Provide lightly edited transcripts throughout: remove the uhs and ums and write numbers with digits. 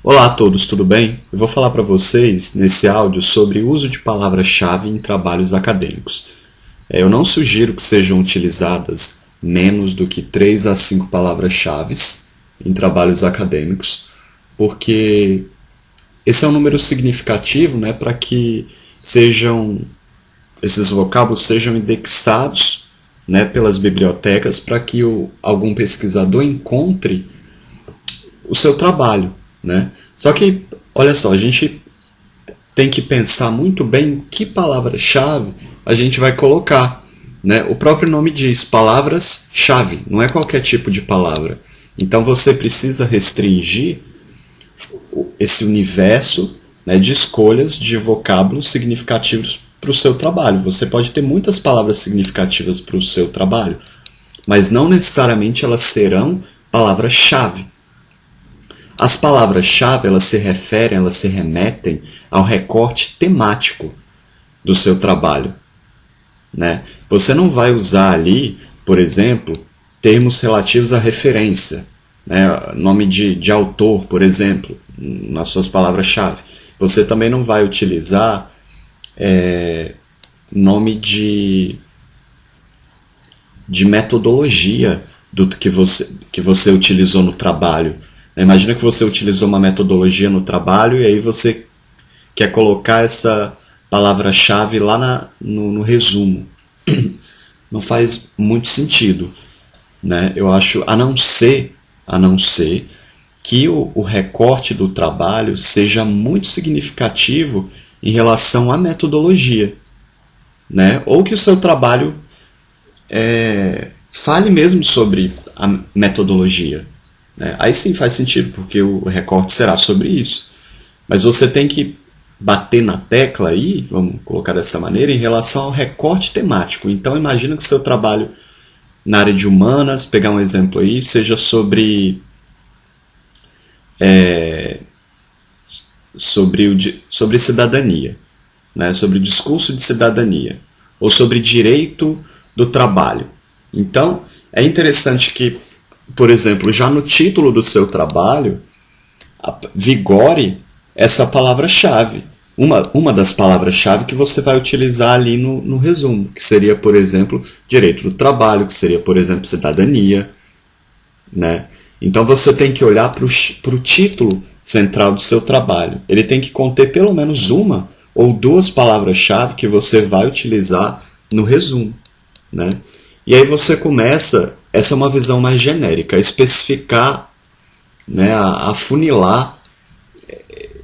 Olá a todos, tudo bem? Eu vou falar para vocês nesse áudio sobre o uso de palavras-chave em trabalhos acadêmicos. Eu não sugiro que sejam utilizadas menos do que 3 a 5 palavras-chave em trabalhos acadêmicos, porque esse é um número significativo, né, para que esses vocábulos sejam indexados, né, pelas bibliotecas para que algum pesquisador encontre o seu trabalho, né? Só que, olha só, a gente tem que pensar muito bem que palavra-chave a gente vai colocar, né? O próprio nome diz, palavras-chave, não é qualquer tipo de palavra. Então você precisa restringir esse universo, né, de escolhas de vocábulos significativos para o seu trabalho. Você pode ter muitas palavras significativas para o seu trabalho, mas não necessariamente elas serão palavras-chave. As palavras-chave, elas se remetem ao recorte temático do seu trabalho, né? Você não vai usar ali, por exemplo, termos relativos à referência, né? Nome de autor, por exemplo, nas suas palavras-chave. Você também não vai utilizar nome de metodologia do que você utilizou no trabalho. Imagina que você utilizou uma metodologia no trabalho e aí você quer colocar essa palavra-chave lá no resumo. Não faz muito sentido, né? Eu acho, a não ser que o recorte do trabalho seja muito significativo em relação à metodologia, né? Ou que o seu trabalho fale mesmo sobre a metodologia. Aí sim faz sentido, porque o recorte será sobre isso. Mas você tem que bater na tecla aí, vamos colocar dessa maneira, em relação ao recorte temático. Então imagina que o seu trabalho na área de humanas, pegar um exemplo aí, seja sobre cidadania, né? Sobre o discurso de cidadania, ou sobre direito do trabalho. Então é interessante que, por exemplo, já no título do seu trabalho, vigore essa palavra-chave. Uma das palavras-chave que você vai utilizar ali no resumo, que seria, por exemplo, direito do trabalho, que seria, por exemplo, cidadania, né? Então você tem que olhar para o título central do seu trabalho. Ele tem que conter pelo menos uma ou duas palavras-chave que você vai utilizar no resumo, né? E aí você começa, essa é uma visão mais genérica, a especificar, né, a afunilar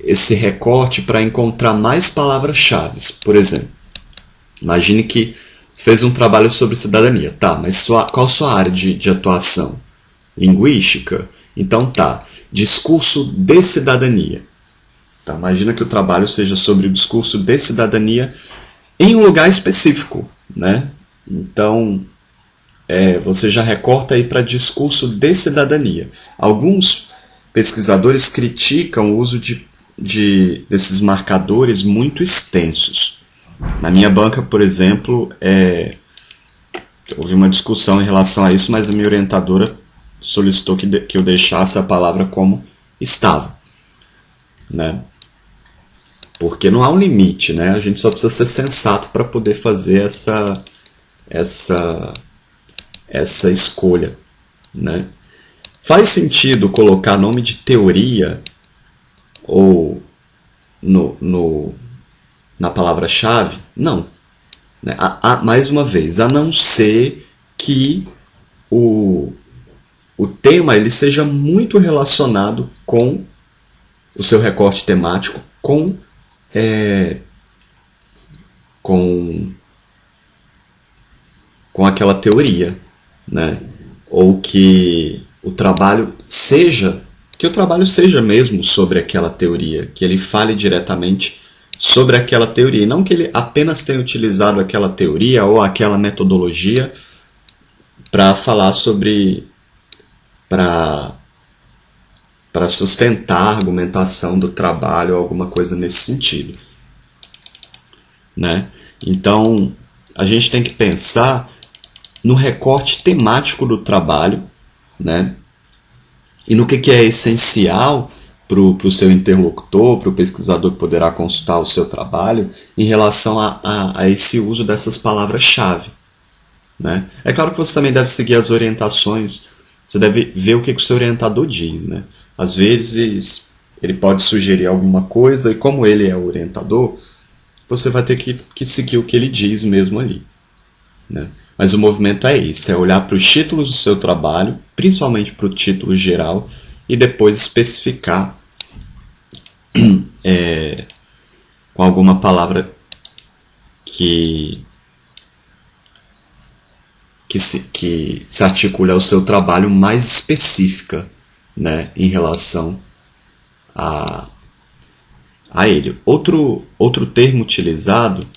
esse recorte para encontrar mais palavras-chave. Por exemplo, imagine que você fez um trabalho sobre cidadania. Tá, mas qual a sua área de atuação? Linguística? Então tá, discurso de cidadania. Tá, imagina que o trabalho seja sobre o discurso de cidadania em um lugar específico, né? Então você já recorta aí para discurso de cidadania. Alguns pesquisadores criticam o uso desses marcadores muito extensos. Na minha banca, por exemplo, houve uma discussão em relação a isso, mas a minha orientadora solicitou que eu deixasse a palavra como estava, né? Porque não há um limite, né? A gente só precisa ser sensato para poder fazer essa escolha, né? Faz sentido colocar nome de teoria ou na palavra-chave? Não, né? Mais uma vez, a não ser que o tema ele seja muito relacionado com o seu recorte temático, com aquela teoria, né? Ou que o trabalho seja mesmo sobre aquela teoria, que ele fale diretamente sobre aquela teoria, e não que ele apenas tenha utilizado aquela teoria ou aquela metodologia para falar sobre, para sustentar a argumentação do trabalho ou alguma coisa nesse sentido, né? Então a gente tem que pensar no recorte temático do trabalho, né? E no que é essencial para o seu interlocutor, para o pesquisador que poderá consultar o seu trabalho, em relação a esse uso dessas palavras-chave, né? É claro que você também deve seguir as orientações, você deve ver o que o seu orientador diz, né? Às vezes ele pode sugerir alguma coisa e como ele é o orientador, você vai ter que seguir o que ele diz mesmo ali, né? Mas o movimento é esse, é olhar para os títulos do seu trabalho, principalmente para o título geral, e depois especificar com alguma palavra que se articule ao seu trabalho mais específica, né, em relação a ele. Outro termo utilizado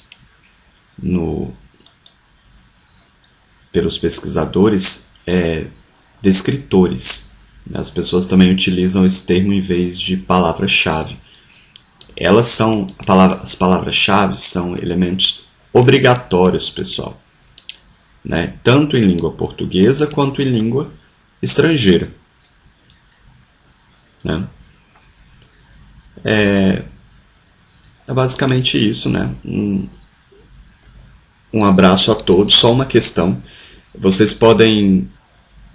pelos pesquisadores é descritores. As pessoas também utilizam esse termo em vez de palavra-chave. As palavras-chave são elementos obrigatórios, pessoal, né? Tanto em língua portuguesa quanto em língua estrangeira, né? É basicamente isso, né? Um abraço a todos. Só uma questão: vocês podem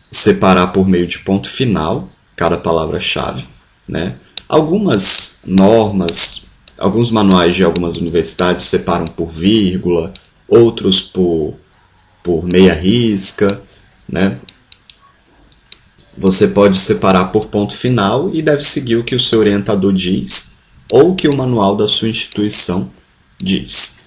separar por meio de ponto final cada palavra-chave, né? Algumas normas, alguns manuais de algumas universidades separam por vírgula, outros por meia risca, né? Você pode separar por ponto final e deve seguir o que o seu orientador diz ou o que o manual da sua instituição diz.